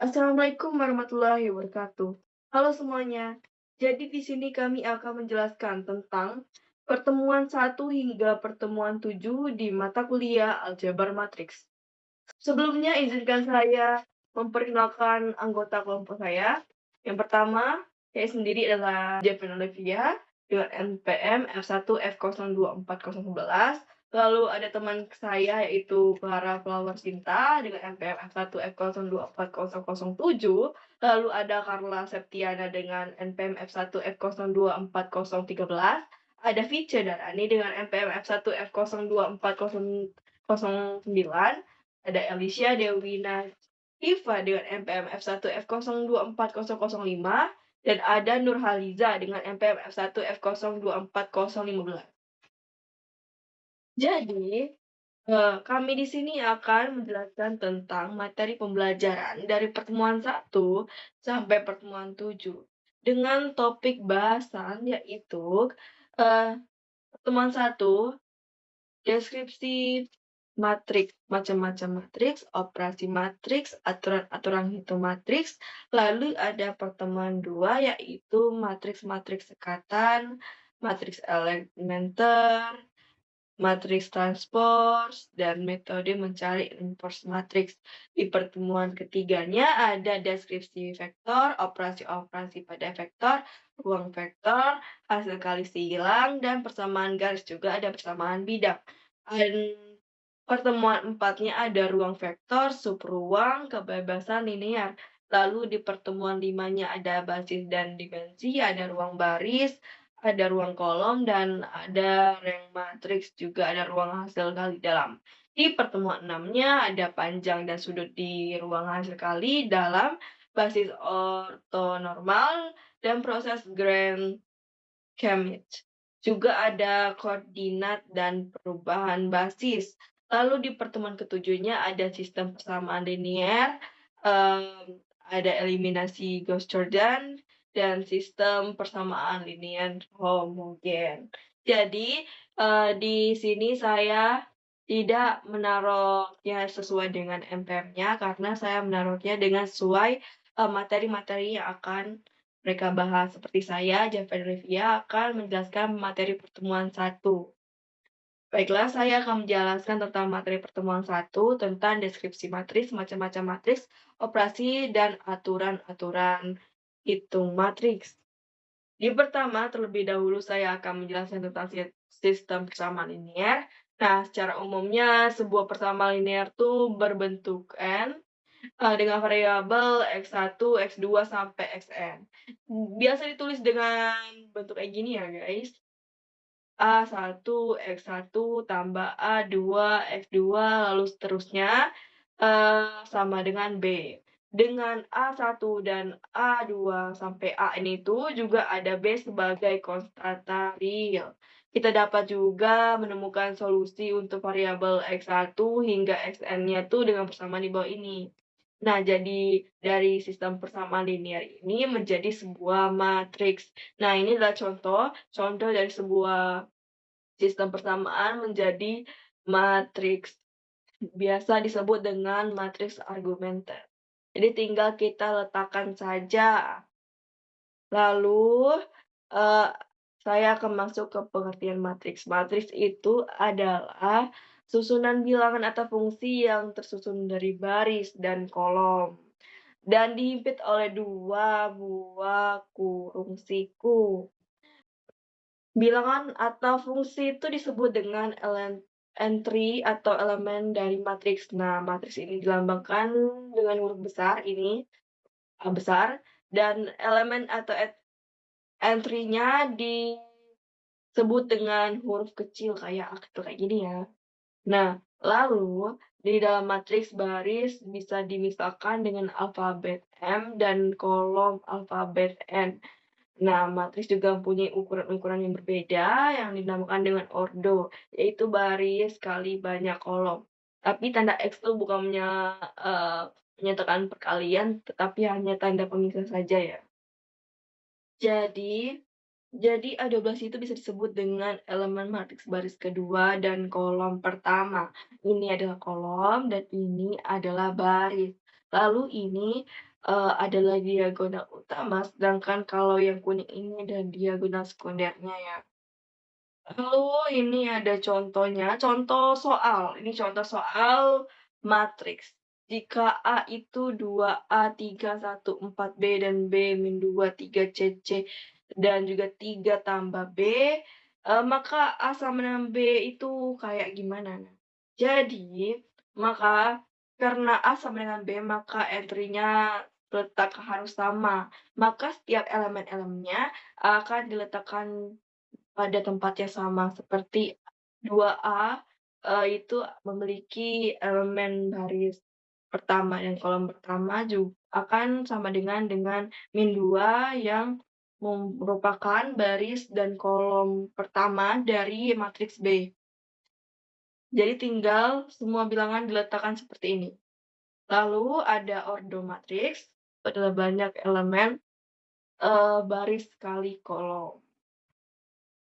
Assalamualaikum warahmatullahi wabarakatuh. Halo semuanya. Jadi di sini kami akan menjelaskan tentang pertemuan 1 hingga pertemuan 7 di mata kuliah aljabar matriks. Sebelumnya izinkan saya memperkenalkan anggota kelompok saya. Yang pertama, saya sendiri adalah Jevin Olivia dengan NPM F1 F024011. Lalu ada teman saya yaitu Clara Flower Sinta dengan NPM F1 F024007. Lalu ada Carla Septiana dengan NPM F1 F024013. Ada Vice Darani dengan NPM F1 F024009. Ada Alicia Dewina Hifa dengan NPM F1 F024005 dan ada Nurhaliza dengan NPM F1 F024015. Jadi, kami di sini akan menjelaskan tentang materi pembelajaran dari pertemuan 1 sampai pertemuan 7 dengan topik bahasan yaitu, eee, pertemuan 1 deskripsi matriks, macam-macam matriks, operasi matriks, aturan-aturan hitung matriks, lalu ada pertemuan 2 yaitu matriks-matriks sekatan, matriks elementer, matriks transpose, dan metode mencari inverse matriks. Di pertemuan ketiganya ada deskripsi vektor, operasi-operasi pada vektor, ruang vektor, hasil kali silang, dan persamaan garis, juga ada persamaan bidang. Dan pertemuan empatnya ada ruang vektor, subruang, kebebasan linear. Lalu di pertemuan limanya ada basis dan dimensi, ada ruang baris, ada ruang kolom, dan ada rank matriks, juga ada ruang hasil kali dalam. Di pertemuan enamnya ada panjang dan sudut di ruang hasil kali dalam, basis ortonormal, dan proses Grand Cambridge. Juga ada koordinat dan perubahan basis. Lalu di pertemuan ketujuhnya ada sistem persamaan linear, ada eliminasi Gauss-Jordan, dan sistem persamaan linear homogen. Jadi, di sini saya tidak menaruhnya sesuai dengan NPM-nya karena saya menaruhnya dengan sesuai, materi-materi yang akan mereka bahas. Seperti saya, Jafar Rivia, akan menjelaskan materi pertemuan 1. Baiklah, saya akan menjelaskan tentang materi pertemuan 1 tentang deskripsi matriks, macam-macam matriks, operasi, dan aturan-aturan hitung matriks. Di pertama, terlebih dahulu saya akan menjelaskan tentang sistem persamaan linear. Nah, secara umumnya sebuah persamaan linear itu berbentuk N, dengan variabel X1, X2, sampai Xn. Biasa ditulis dengan bentuk kayak gini ya, guys. A1, X1 tambah A2, X2, lalu seterusnya, sama dengan B. Dengan A1 dan A2 sampai An itu juga ada B sebagai konstanta real. Kita dapat juga menemukan solusi untuk variabel X1 hingga Xn-nya tuh dengan persamaan di bawah ini. Nah, jadi dari sistem persamaan linear ini menjadi sebuah matriks. Nah, ini adalah contoh dari sebuah sistem persamaan menjadi matriks. Biasa disebut dengan matriks argumenter. Jadi tinggal kita letakkan saja. Lalu, eee, saya akan masuk ke pengertian matriks. Matriks itu adalah susunan bilangan atau fungsi yang tersusun dari baris dan kolom, dan dihimpit oleh 2 buah kurung siku. Bilangan atau fungsi itu disebut dengan entry atau elemen dari matriks. Nah, matriks ini dilambangkan dengan huruf besar ini, A besar, dan elemen atau entry-nya disebut dengan huruf kecil kayak A kecil kayak gini ya. Nah, lalu di dalam matriks baris bisa dimisalkan dengan alfabet M dan kolom alfabet N. Nah, matriks juga mempunyai ukuran-ukuran yang berbeda yang dinamakan dengan ordo, yaitu baris kali banyak kolom. Tapi tanda X itu bukan menyatakan perkalian, tetapi hanya tanda pemisah saja ya. Jadi jadi A12 itu bisa disebut dengan elemen matriks baris kedua dan kolom pertama. Ini adalah kolom dan ini adalah baris. Lalu ini adalah diagonal utama, sedangkan kalau yang kuning ini ada diagonal sekundernya ya. Lalu ini ada contohnya, ini contoh soal matriks. Jika A itu 2A, 3, 1, 4B, dan B-2, 3, C, C, dan juga 3 tambah B, maka A sama dengan B itu kayak gimana? Nah, jadi, maka karena A sama dengan B, maka entry-nya letak harus sama. Maka setiap elemen-elemennya akan diletakkan pada tempat yang sama seperti 2A, itu memiliki elemen baris pertama dan kolom pertama akan sama dengan -2 yang merupakan baris dan kolom pertama dari matriks B. Jadi tinggal semua bilangan diletakkan seperti ini. Lalu ada ordo matriks, adalah banyak elemen, baris kali kolom.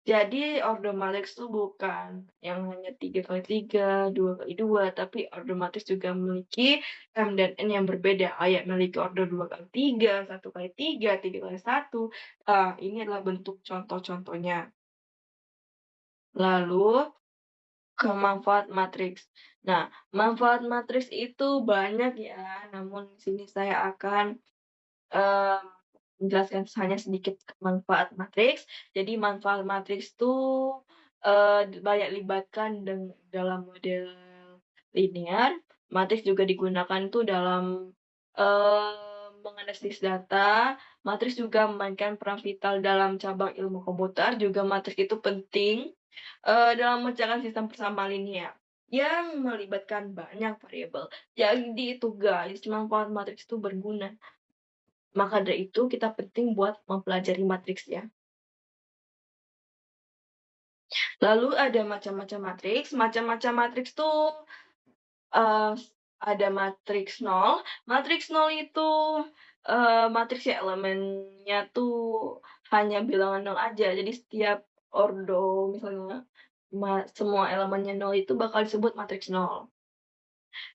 Jadi Ordomatrix tuh bukan yang hanya 3 kali 3, 2 kali 2, tapi Ordomatrix juga memiliki M dan N yang berbeda, kayak memiliki ordo 2 kali 3, 1 kali 3, 3 kali 1. Ini adalah bentuk contoh-contohnya. Lalu ke manfaat matriks. Nah, manfaat matriks itu banyak ya, namun di sini saya akan Eee, menjelaskan hanya sedikit manfaat matriks. Jadi manfaat matriks tuh, banyak libatkan dalam model linear. Matriks juga digunakan tuh dalam, menganalisis data. Matriks juga memainkan peran vital dalam cabang ilmu komputer, juga matriks itu penting, dalam mengerjakan sistem persamaan linear yang melibatkan banyak variabel. Jadi itu guys, manfaat matriks itu berguna. Maka dari itu kita penting buat mempelajari matriks ya. Lalu ada macam-macam matriks, macam-macam matriks tuh, eee, ada matriks nol. Matriks nol itu, matriks yang elemennya tuh hanya bilangan nol aja. Jadi setiap ordo misalnya semua elemennya nol itu bakal disebut matriks nol.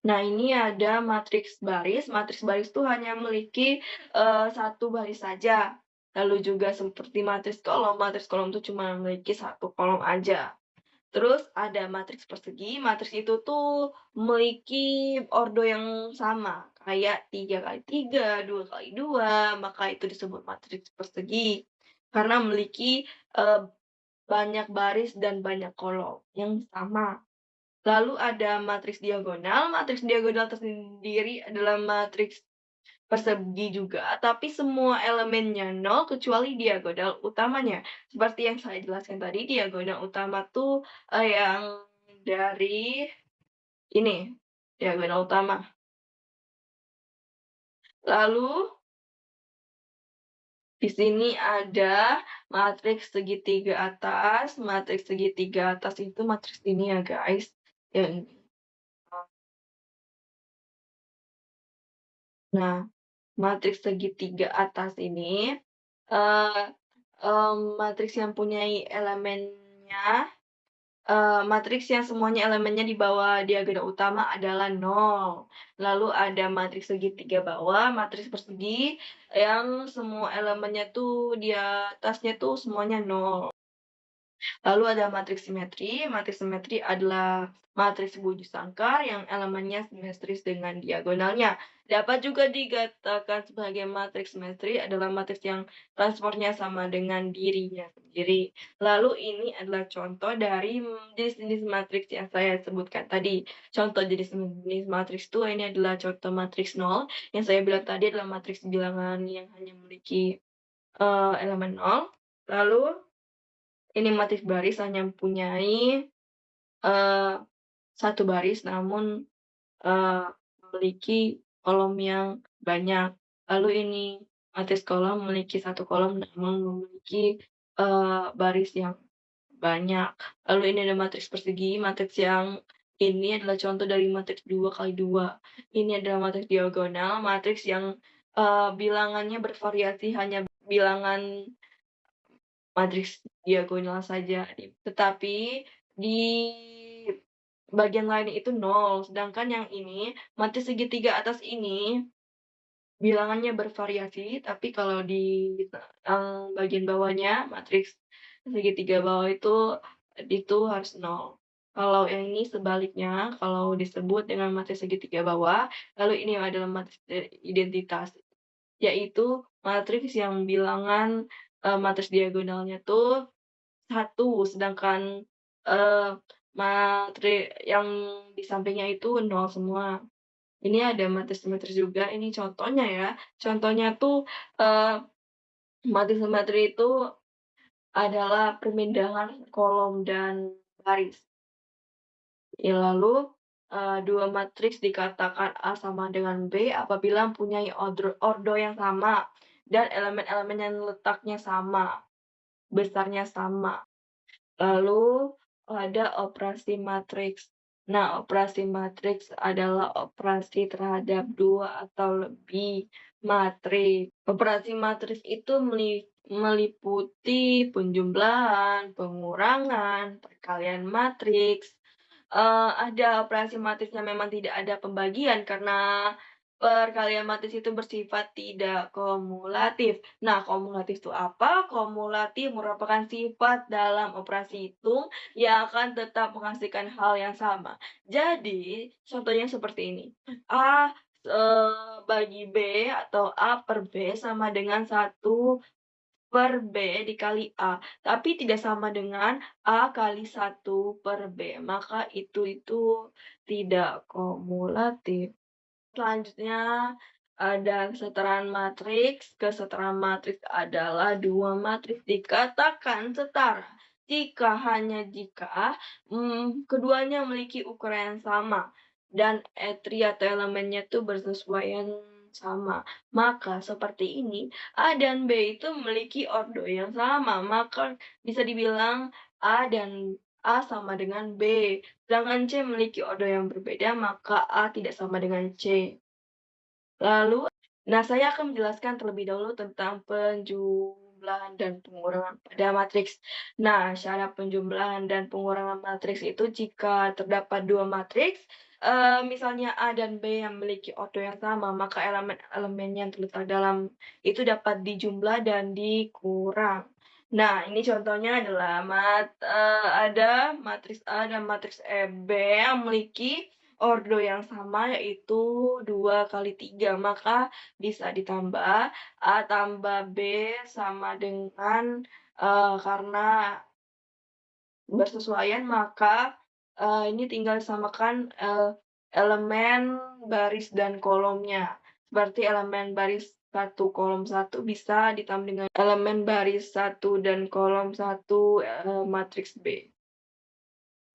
Nah, ini ada matriks baris. Matriks baris itu hanya memiliki, 1 baris saja. Lalu juga seperti matriks kolom itu cuma memiliki satu kolom aja. Terus ada matriks persegi, matriks itu tuh memiliki ordo yang sama, kayak 3 kali 3, 2 kali 2, maka itu disebut matriks persegi. Karena memiliki, banyak baris dan banyak kolom yang sama. Lalu ada matriks diagonal tersendiri adalah matriks persegi juga, tapi semua elemennya nol kecuali diagonal utamanya. Seperti yang saya jelaskan tadi, diagonal utama tuh, yang dari ini, diagonal utama. Lalu di sini ada matriks segitiga atas, matriks segitiga atas itu matriks ini ya guys, yang ini. Nah, matriks segitiga atas ini, eee, matriks yang punyai elemennya matriks yang semuanya elemennya di bawah diagonal utama adalah nol. Lalu ada matriks segitiga bawah, matriks persegi yang semua elemennya tuh di atasnya tuh semuanya nol. Lalu ada matriks simetri adalah matriks bujur sangkar yang elemennya simetris dengan diagonalnya. Dapat juga dikatakan sebagai matriks simetri adalah matriks yang transportnya sama dengan dirinya sendiri. Lalu ini adalah contoh dari jenis-jenis matriks yang saya sebutkan tadi. Contoh jenis-jenis matriks itu ini adalah contoh matriks nol, yang saya bilang tadi adalah matriks bilangan yang hanya memiliki elemen nol. Lalu ini matriks baris hanya mempunyai, eee, 1 baris namun, eee, memiliki kolom yang banyak. Lalu ini matriks kolom memiliki 1 kolom namun memiliki, baris yang banyak. Lalu ini ada matriks persegi, matriks yang ini adalah contoh dari matriks 2 kali 2. Ini adalah matriks diagonal, matriks yang, bilangannya bervariasi hanya bilangan matriks diagonal saja, tetapi di bagian lain itu nol, sedangkan yang ini, matriks segitiga atas ini bilangannya bervariasi, tapi kalau di, bagian bawahnya, matriks segitiga bawah itu harus nol. Kalau yang ini sebaliknya, kalau disebut dengan matriks segitiga bawah, lalu ini adalah matriks, identitas, yaitu matriks yang bilangan, matriks diagonalnya tuh 1, sedangkan, eee, yang di sampingnya itu nol semua. Ini ada matriks-matriks juga, ini contohnya ya. Contohnya tuh, eee, matris-matris itu adalah perpindahan kolom dan baris. Lalu, 2 matriks dikatakan A sama dengan B apabila mempunyai ordo yang sama dan elemen-elemen yang letaknya sama, besarnya sama. Lalu ada operasi matriks. Nah, operasi matriks adalah operasi terhadap 2 atau lebih matriks. Operasi matriks itu meliputi penjumlahan, pengurangan, perkalian matriks. Ada operasi matriks yang memang tidak ada pembagian karena perkalian matriks itu bersifat tidak kumulatif. Nah, kumulatif itu apa? Kumulatif merupakan sifat dalam operasi hitung yang akan tetap menghasilkan hal yang sama. Jadi, contohnya seperti ini. A, bagi B atau A per B sama dengan 1/B dikali A, tapi tidak sama dengan A kali 1/B, maka itu tidak kumulatif. Selanjutnya ada kesetaraan matriks. Kesetaraan matriks adalah 2 matriks dikatakan setara jika keduanya memiliki ukuran yang sama dan etri atau elemennya itu bersesuaian sama. Maka seperti ini, A dan B itu memiliki ordo yang sama, maka bisa dibilang A dan A sama dengan B. Sedangkan C memiliki ordo yang berbeda, maka A tidak sama dengan C. Lalu, nah saya akan menjelaskan terlebih dahulu tentang penjumlahan dan pengurangan pada matriks. Nah, syarat penjumlahan dan pengurangan matriks itu jika terdapat 2 matriks, misalnya A dan B yang memiliki ordo yang sama, maka elemen-elemen yang terletak dalam itu dapat dijumlah dan dikurang. Nah, ini contohnya adalah ada matriks A dan matriks B yang memiliki ordo yang sama yaitu 2 kali 3 maka bisa ditambah A tambah B sama dengan, karena bersesuaian maka, ini tinggal samakan, elemen baris dan kolomnya. Berarti elemen baris 1 kolom 1 bisa ditambah dengan elemen baris 1 dan kolom 1, matriks B.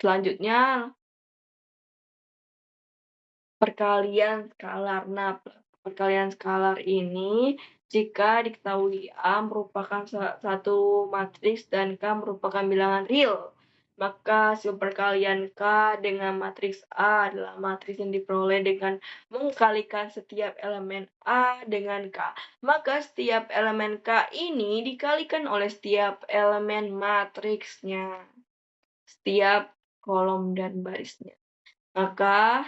Selanjutnya perkalian skalar. Nah, perkalian skalar ini jika diketahui A merupakan satu matriks dan K merupakan bilangan real, maka hasil perkalian K dengan matriks A adalah matriks yang diperoleh dengan mengkalikan setiap elemen A dengan K. Maka setiap elemen K ini dikalikan oleh setiap elemen matriksnya, setiap kolom dan barisnya. Maka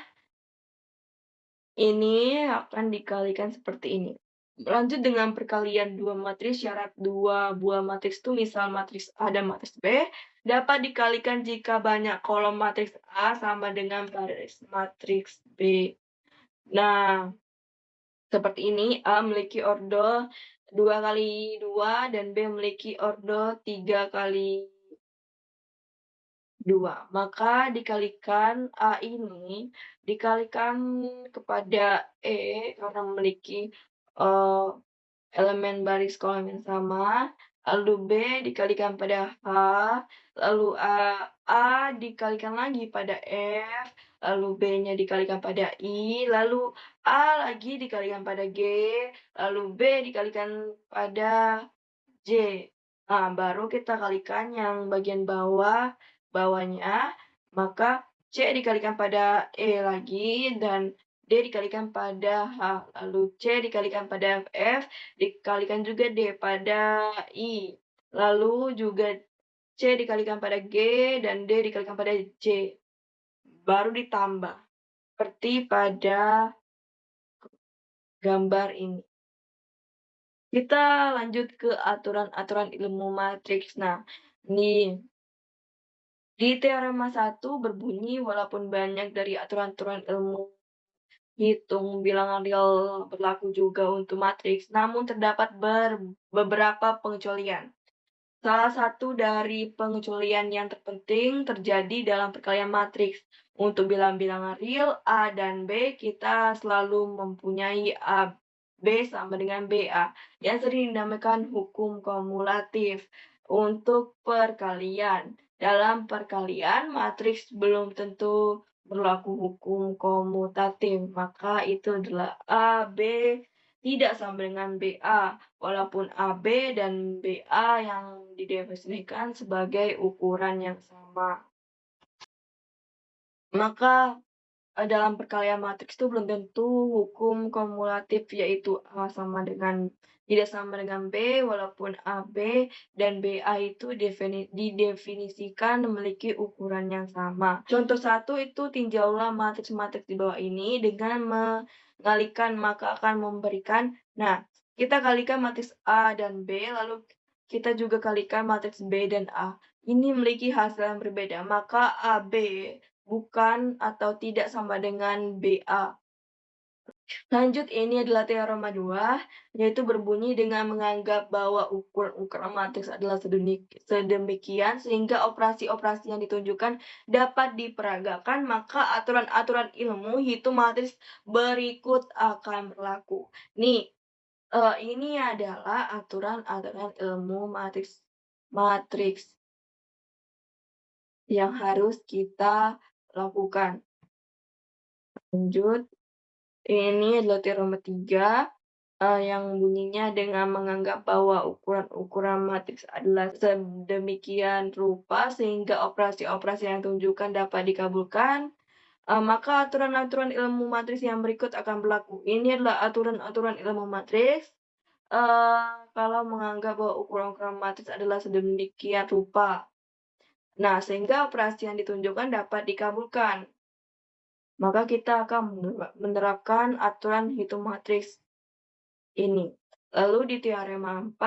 ini akan dikalikan seperti ini. Lanjut dengan perkalian 2 matriks, syarat 2 buah matriks itu misal matriks A dan matriks B dapat dikalikan jika banyak kolom matriks A sama dengan baris matriks B. Nah, seperti ini, A memiliki ordo 2 kali 2 dan B memiliki ordo 3 kali 2. Maka dikalikan A ini dikalikan kepada E karena memiliki, eee, elemen baris kolom yang sama, lalu B dikalikan pada H, lalu A dikalikan lagi pada F, lalu B-nya dikalikan pada I, lalu A lagi dikalikan pada G, lalu B dikalikan pada J. Nah, baru kita kalikan yang bagian bawahnya, maka C dikalikan pada E lagi dan D dikalikan pada H, lalu C dikalikan pada F, dikalikan juga D pada I, lalu juga C dikalikan pada G dan D dikalikan pada J, baru ditambah seperti pada gambar ini. Kita lanjut ke aturan-aturan ilmu matriks. Nah, nih, di teorema satu berbunyi walaupun banyak dari aturan-aturan ilmu hitung bilangan real berlaku juga untuk matriks, namun terdapat beberapa pengecualian. Salah satu dari pengecualian yang terpenting terjadi dalam perkalian matriks. Untuk bilangan-bilangan real A dan B, kita selalu mempunyai B sama dengan BA, yang sering dinamakan hukum kumulatif. Untuk perkalian, dalam perkalian matriks belum tentu berlaku hukum komutatif, maka itu adalah A, B tidak sama dengan BA. Walaupun AB dan BA yang didefinisikan sebagai ukuran yang sama. Maka dalam perkalian matriks itu belum tentu hukum kumulatif yaitu A sama dengan tidak sama dengan B walaupun AB dan BA itu didefinisikan memiliki ukuran yang sama. Contoh satu itu tinjaulah matriks-matriks di bawah ini dengan mengalihkan maka akan memberikan. Nah, kita kalikan matriks A dan B lalu kita juga kalikan matriks B dan A. Ini memiliki hasil yang berbeda, maka AB bukan atau tidak sama dengan BA. Lanjut, ini adalah teorema 2, yaitu berbunyi dengan menganggap bahwa ukuran-ukuran matriks adalah sedemikian sehingga operasi-operasi yang ditunjukkan dapat diperagakan, maka aturan-aturan ilmu hitung matriks berikut akan berlaku. Nih, ini adalah aturan-aturan ilmu matriks yang harus kita lakukan. Lanjut, ini adalah teorema 3, yang bunyinya dengan menganggap bahwa ukuran-ukuran matriks adalah sedemikian rupa sehingga operasi-operasi yang ditunjukkan dapat dikabulkan, maka aturan-aturan ilmu matriks yang berikut akan berlaku. Ini adalah aturan-aturan ilmu matriks, kalau menganggap bahwa ukuran-ukuran matriks adalah sedemikian rupa. Nah, sehingga operasi yang ditunjukkan dapat dikabulkan. Maka kita akan menerapkan aturan hitung matriks ini. Lalu di teorema 4,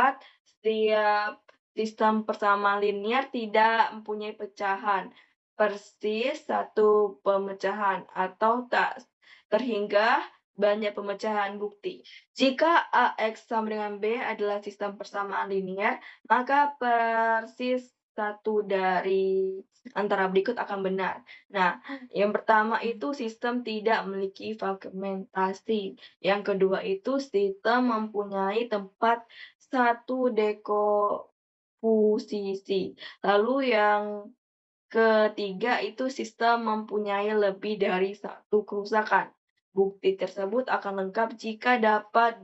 setiap sistem persamaan linear tidak mempunyai pecahan persis satu pemecahan atau tak terhingga banyak pemecahan bukti. Jika AX sama dengan B adalah sistem persamaan linear, maka persis satu dari antara berikut akan benar. Nah, yang pertama itu sistem tidak memiliki fragmentasi. Yang kedua itu sistem mempunyai tempat satu dekomposisi. Lalu yang ketiga itu sistem mempunyai lebih dari satu kerusakan. Bukti tersebut akan lengkap jika dapat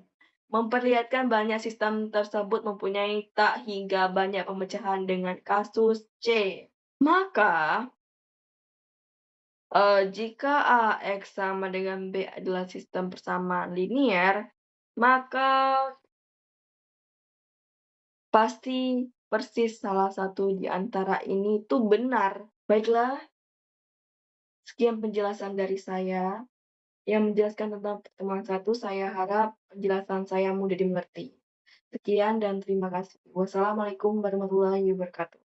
memperlihatkan banyak sistem tersebut mempunyai tak hingga banyak pemecahan dengan kasus C. Maka, jika AX sama dengan B adalah sistem persamaan linear, maka pasti persis salah satu di antara ini tuh benar. Baiklah, sekian penjelasan dari saya yang menjelaskan tentang pertemuan satu. Saya harap penjelasan saya mudah dimengerti. Sekian dan terima kasih. Wassalamualaikum warahmatullahi wabarakatuh.